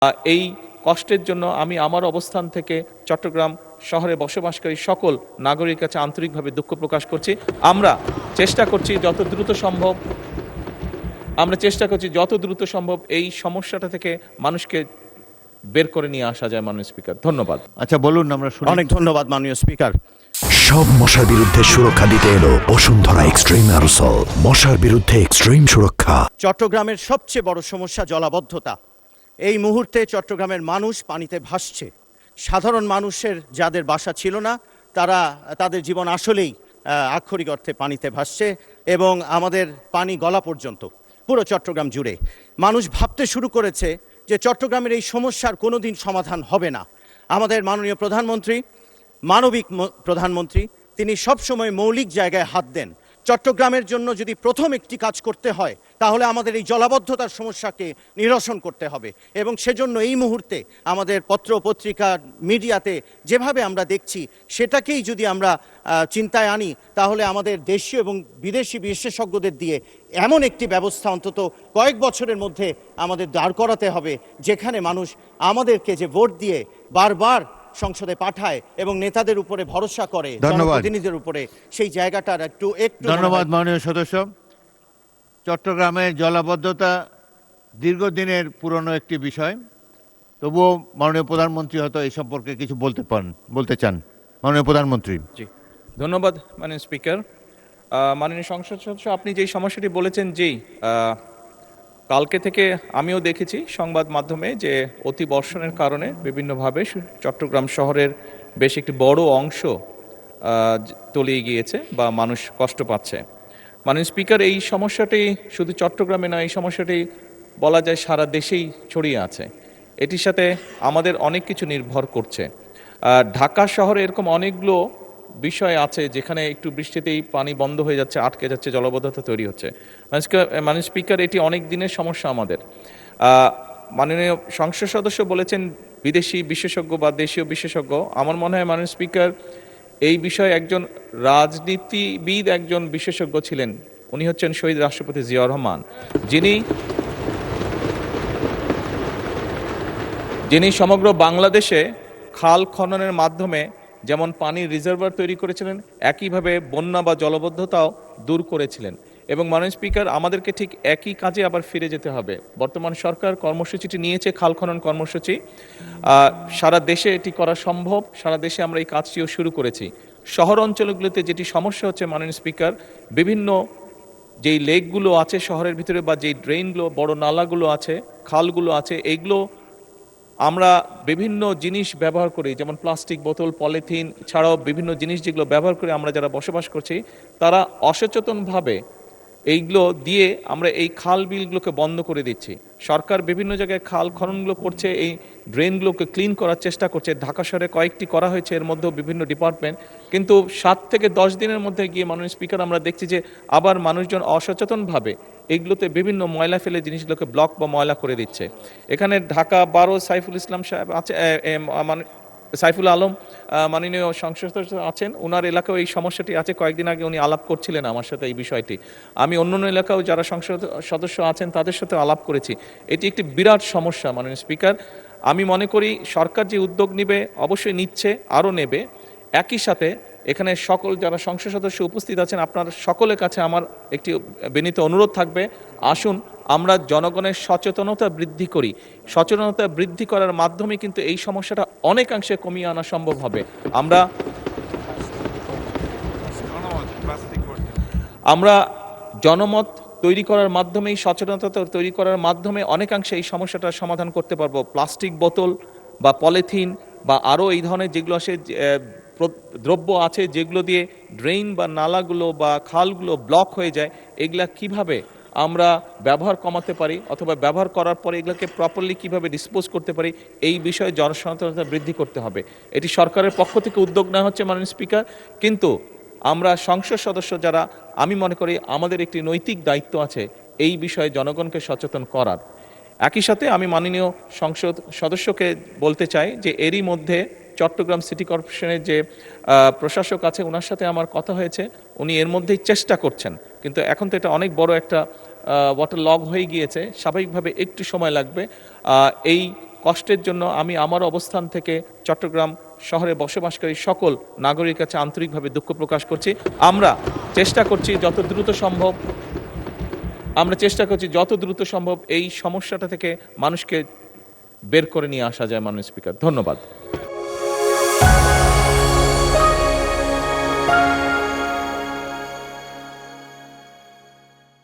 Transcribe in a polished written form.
এই কষ্টের জন্য আমি আমার অবস্থান থেকে চট্টগ্রাম শহরে বসবাসকারী সকল নাগরিকের কাছে আন্তরিকভাবে দুঃখ প্রকাশ করছি। আমরা চেষ্টা করছি যত দ্রুত সম্ভব এই সমস্যাটা থেকে মানুষকে বের করে নিয়ে আসা যায়। মাননীয় স্পিকার, ধন্যবাদ। আচ্ছা বলুন, আমরা শুনি। অনেক ধন্যবাদ মাননীয় স্পিকার। সব মশার বিরুদ্ধে সুরক্ষা দিতে এলো বসুন্ধরা এক্সট্রিম অ্যারোসল, মশার বিরুদ্ধে এক্সট্রিম সুরক্ষা। চট্টগ্রামের সবচেয়ে বড় সমস্যা জলাবদ্ধতা। এই মুহূর্তে চট্টগ্রামের মানুষ পানিতে ভাসছে। সাধারণ মানুষের যাদের বাসা ছিল না, তাদের জীবন আসলেই আক্ষরিক অর্থে পানিতে ভাসছে এবং আমাদের পানি গলা পর্যন্ত পুরো চট্টগ্রাম জুড়ে। মানুষ ভাবতে শুরু করেছে যে চট্টগ্রামের এই সমস্যার কোনোদিন সমাধান হবে না। আমাদের মাননীয় প্রধানমন্ত্রী, মানবিক প্রধানমন্ত্রী, তিনি সবসময় মৌলিক জায়গায় হাত দেন। চট্টগ্রামের জন্য যদি প্রথম একটি কাজ করতে হয় তাহলে আমাদের এই জলাবদ্ধতার সমস্যাকে নিরসন করতে হবে এবং সেজন্য এই মুহূর্তে আমাদের পত্র পত্রিকা মিডিয়াতে যেভাবে আমরা দেখছি সেটাকেই যদি আমরা চিন্তায় আনি তাহলে আমাদের দেশীয় এবং বিদেশি বিশেষজ্ঞদের দিয়ে এমন একটি ব্যবস্থা অন্তত কয়েক বছরের মধ্যে আমাদের দাঁড় করাতে হবে যেখানে মানুষ আমাদেরকে যে ভোট দিয়ে বারবার সংসদে পাঠায় এবং নেতাদের উপরে ভরসা করে, জনপ্রতিনিধিদের উপরে, সেই জায়গাটার একটু ধন্যবাদ মাননীয় সদস্য। চট্টগ্রামের জলাবদ্ধতা দীর্ঘদিনের পুরনো একটি বিষয়, তবুও মাননীয় প্রধানমন্ত্রী হয়তো এই সম্পর্কে কিছু বলতে চান। মাননীয় প্রধানমন্ত্রী। জি, ধন্যবাদ মাননীয় স্পিকার। মাননীয় সংসদ সদস্য, আপনি যেই সমস্যাটি বলেছেন, কালকে থেকে আমিও দেখেছি সংবাদ মাধ্যমে যে অতি বর্ষণের কারণে বিভিন্নভাবে চট্টগ্রাম শহরের বেশ একটি বড় অংশ তলিয়ে গিয়েছে বা মানুষ কষ্ট পাচ্ছে। মাননীয় স্পিকার, এই সমস্যাটি শুধু চট্টগ্রামে নয়, এই সমস্যাটি বলা যায় সারা দেশেই ছড়িয়ে আছে। এটির সাথে আমাদের অনেক কিছু নির্ভর করছে। ঢাকা শহরে এরকম অনেকগুলো বিষয় আছে যেখানে একটু বৃষ্টিতেই পানি বন্ধ হয়ে যাচ্ছে, আটকে যাচ্ছে, জলাবদ্ধতা তৈরি হচ্ছে। মাননীয় স্পিকার, এটি অনেক দিনের সমস্যা আমাদের। মাননীয় সংসদ সদস্য বলেছেন বিদেশি বিশেষজ্ঞ বা দেশীয় বিশেষজ্ঞ। আমার মনে হয় মাননীয় স্পিকার, এই বিষয়ে একজন রাজনীতিবিদ, একজন বিশেষজ্ঞ ছিলেন। উনি হচ্ছেন শহীদ রাষ্ট্রপতি জিয়াউর রহমান, যিনি সমগ্র বাংলাদেশে খাল খননের মাধ্যমে যেমন পানির রিজার্ভার তৈরি করেছিলেন, একইভাবে বন্যা বা জলবদ্ধতাও দূর করেছিলেন। এবং মাননীয় স্পিকার, আমাদেরকে ঠিক একই কাজে আবার ফিরে যেতে হবে। বর্তমান সরকার কর্মসূচিটি নিয়েছে, খাল খনন কর্মসূচি। সারা দেশে এটি করা সম্ভব, সারা দেশে আমরা এই কাজটিও শুরু করেছি। শহর অঞ্চলগুলোতে যেটি সমস্যা হচ্ছে মাননীয় স্পিকার, বিভিন্ন যেই লেকগুলো আছে শহরের ভিতরে বা যেই ড্রেনগুলো, বড় নালাগুলো আছে, খালগুলো আছে, এইগুলো আমরা বিভিন্ন জিনিস ব্যবহার করি, যেমন প্লাস্টিক বোতল, পলিথিন ছাড়াও বিভিন্ন জিনিস যেগুলো ব্যবহার করে আমরা যারা বসবাস করছি তারা অসচেতনভাবে এইগুলো দিয়ে আমরা এই খাল বিলগুলোকে বন্ধ করে দিচ্ছি। সরকার বিভিন্ন জায়গায় খাল খননগুলো করছে, এই ড্রেনগুলোকে ক্লিন করার চেষ্টা করছে। ঢাকা শহরে কয়েকটি করা হয়েছে, এর মধ্যেও বিভিন্ন ডিপার্টমেন্ট, কিন্তু 7 থেকে 10 দিনের মধ্যে গিয়ে মাননীয় স্পিকার আমরা দেখছি যে আবার মানুষজন অসচেতনভাবে এইগুলোতে বিভিন্ন ময়লা ফেলে জিনিসগুলোকে ব্লক বা ময়লা করে দিচ্ছে। এখানে ঢাকা 12 সাইফুল ইসলাম সাহেব আছে, সাইফুল আলম মাননীয় সংসদ সদস্য আছেন, ওনার এলাকাও এই সমস্যাটি আছে। কয়েকদিন আগে উনি আলাপ করছিলেন আমার সাথে এই বিষয়টি। আমি অন্যান্য এলাকাও যারা সংসদ সদস্য আছেন তাদের সাথে আলাপ করেছি। এটি একটি বিরাট সমস্যা মাননীয় স্পিকার। আমি মনে করি সরকার যে উদ্যোগ নেবে অবশ্যই নিচ্ছে, আরও নেবে। একই সাথে এখানে সকল যারা সংসদ সদস্য উপস্থিত আছেন, আপনার সকলের কাছে আমার একটি বিনীত অনুরোধ থাকবে, আসুন আমরা জনগণের সচেতনতা বৃদ্ধি করি। সচেতনতা বৃদ্ধি করার মাধ্যমে কিন্তু এই সমস্যাটা অনেকাংশে কমিয়ে আনা সম্ভব হবে। আমরা জনমত তৈরি করার মাধ্যমেই, সচেতনতা তৈরি করার মাধ্যমে অনেকাংশে এই সমস্যাটার সমাধান করতে পারবো। প্লাস্টিক বোতল বা পলিথিন বা আরও এই ধরনের যেগুলো আসে দ্রব্য আছে যেগুলো দিয়ে ড্রেন বা নালাগুলো বা খালগুলো ব্লক হয়ে যায়, এগুলা কিভাবে আমরা ব্যবহার কমাতে পারি অথবা ব্যবহার করার পরে এগুলোকে প্রপারলি কিভাবে ডিসপোজ করতে পারি, এই বিষয়ে জনসচেতনতা বৃদ্ধি করতে হবে। এটি সরকারের পক্ষ থেকে উদ্যোগ নেওয়া হচ্ছে মাননীয় স্পিকার, কিন্তু আমরা সংসদ সদস্য যারা, আমি মনে করি আমাদের একটি নৈতিক দায়িত্ব আছে এই বিষয়ে জনগণকে সচেতন করার। একই সাথে আমি মাননীয় সংসদ সদস্যকে বলতে চাই যে এরই মধ্যে চট্টগ্রাম সিটি কর্পোরেশনের যে প্রশাসক আছে ওনার সাথে আমার কথা হয়েছে, উনি এর মধ্যেই চেষ্টা করছেন, কিন্তু এখন তো এটা অনেক বড় একটা ওয়াটার লগ হয়ে গিয়েছে, স্বাভাবিকভাবে একটু সময় লাগবে। এই কষ্টের জন্য আমি আমার অবস্থান থেকে চট্টগ্রাম শহরে বসবাসকারী সকল নাগরিকের কাছে আন্তরিকভাবে দুঃখ প্রকাশ করছি। আমরা চেষ্টা করছি যত দ্রুত সম্ভব এই সমস্যাটা থেকে মানুষকে বের করে নিয়ে আসা যায়। মাননীয় স্পিকার, ধন্যবাদ।